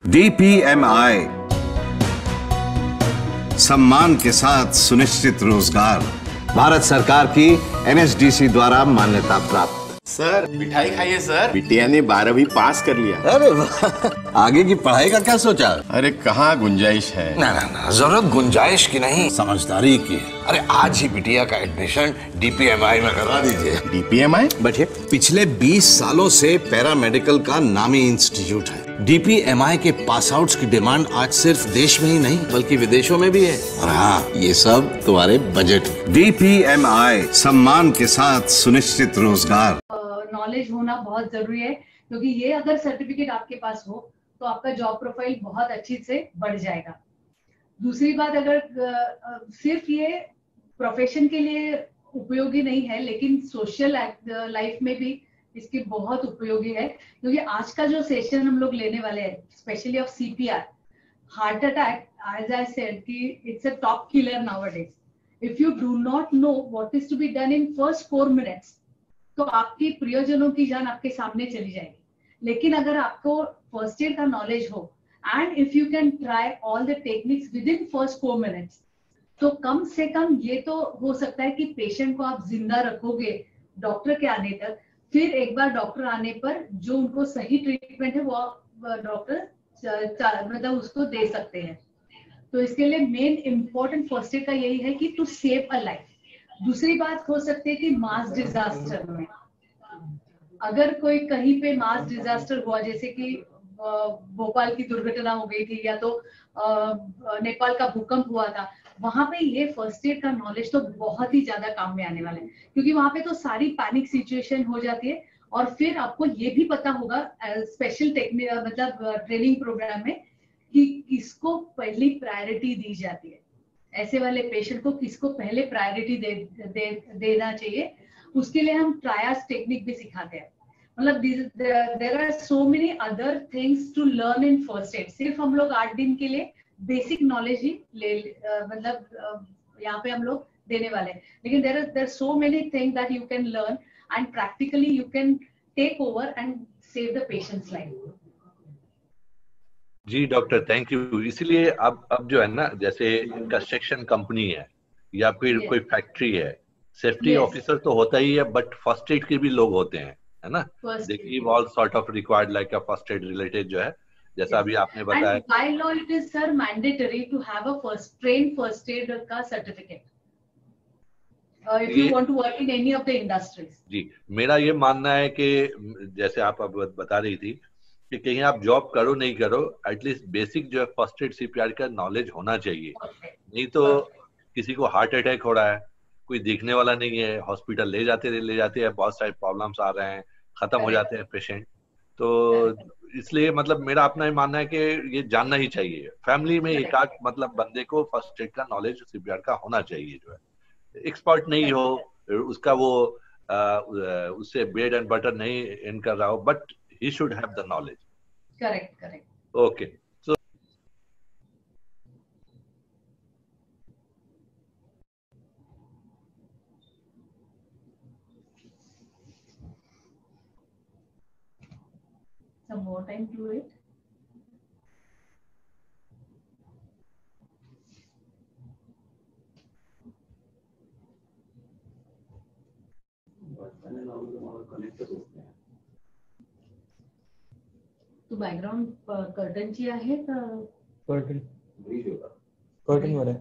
DPMI सम्मान के साथ सुनिश्चित रोजगार, भारत सरकार की NSDC द्वारा मान्यता प्राप्त। सर मिठाई खाइए सर, बिटिया ने 12वीं पास कर लिया। अरे वाह, आगे की पढ़ाई का क्या सोचा? अरे कहाँ गुंजाइश है। ना ना ना, जरूरत गुंजाइश की नहीं, समझदारी की है। अरे आज ही बिटिया का एडमिशन DPMI में करवा दीजिए। DPMI? बैठिए। पिछले 20 सालों से पैरामेडिकल का नामी इंस्टीट्यूट है। DPMI के पास आउट्स की डिमांड आज सिर्फ देश में ही नहीं बल्कि विदेशों में भी है। और हाँ, ये सब तुम्हारे बजट। DPMI सम्मान के साथ सुनिश्चित रोजगार। नॉलेज होना बहुत जरूरी है, क्योंकि ये अगर सर्टिफिकेट आपके पास हो तो आपका जॉब प्रोफाइल बहुत अच्छी से बढ़ जाएगा। दूसरी बात, अगर सिर्फ ये प्रोफेशन के लिए उपयोगी नहीं है, लेकिन सोशल लाइफ में भी इसकी बहुत उपयोगी है, क्योंकि आज का जो सेशन हम लोग लेने वाले हैं, specially of CPR, heart attack, as I said कि it's a top killer nowadays. If you do not know what is to be done in first 4 minutes, तो आपकी प्रियजनों की जान आपके सामने चली जाएगी। लेकिन अगर आपको फर्स्ट एड का नॉलेज हो and if you can try all the techniques with in first 4 minutes, तो कम से कम ये तो हो सकता है कि पेशेंट को आप जिंदा रखोगे डॉक्टर के आने तक। फिर एक बार डॉक्टर आने पर जो उनको सही ट्रीटमेंट है वो डॉक्टर मतलब उसको दे सकते हैं। तो इसके लिए मेन इंपॉर्टेंट फर्स्ट एड का यही है कि टू सेव अ लाइफ। दूसरी बात हो सकती है कि मास डिजास्टर में अगर कोई कहीं पे मास डिजास्टर हुआ, जैसे कि भोपाल की दुर्घटना हो गई थी या तो नेपाल का भूकंप हुआ था, वहां पे ये फर्स्ट एड का नॉलेज तो बहुत ही ज्यादा काम में आने वाला है, क्योंकि वहां पे तो सारी पैनिक सिचुएशन हो जाती है। और फिर आपको ये भी पता होगा स्पेशल टेक्निक मतलब ट्रेनिंग प्रोग्राम में कि किसको पहली प्रायोरिटी दी जाती है, ऐसे वाले पेशेंट को किसको पहले प्रायोरिटी देना चाहिए। उसके लिए हम ट्रायस टेक्निक भी सिखाते हैं। मतलब there are so many other things to learn in first aid. सिर्फ हम लोग 8 दिन के लिए बेसिक नॉलेज ही मतलब यहाँ पे हम लोग देने वाले हैं, लेकिन there so many thing that you can learn and practically you can take over and save the patient's life. जी डॉक्टर, थैंक यू। इसीलिए अब जो है ना, जैसे कंस्ट्रक्शन कंपनी है या फिर कोई फैक्ट्री है, सेफ्टी ऑफिसर तो होता ही है, बट फर्स्ट एड के भी लोग होते हैं, है ना। They give all sort of required like a first aid related जो है, जैसा अभी आपने बताया। And by law it is sir mandatory to have a first aid का certificate if you want to work in any of the industries। जी, मेरा ये मानना है कि जैसे आप अब बता रही थी कि कहीं आप जॉब करो नहीं करो, एटलीस्ट बेसिक जो है फर्स्ट एड CPR का नॉलेज होना चाहिए। नहीं तो किसी को हार्ट अटैक हो रहा है, कोई देखने वाला नहीं है, हॉस्पिटल ले जाते हैं, बहुत सारे प्रॉब्लम्स आ रहे हैं, खत्म हो जाते हैं पेशेंट। तो इसलिए मतलब मेरा अपना ही मानना है कि ये जानना ही चाहिए। फैमिली में एक आध मतलब बंदे को फर्स्ट एड का नॉलेज CPR का होना चाहिए। जो है एक्सपर्ट नहीं हो, उसका वो उससे ब्रेड एंड बटर नहीं इन कर रहा हो, but he should have the knowledge। Correct। Okay, so some more time to it। तो बैकग्राउंड कर्टन ची आहे का? कर्टन वर आहे।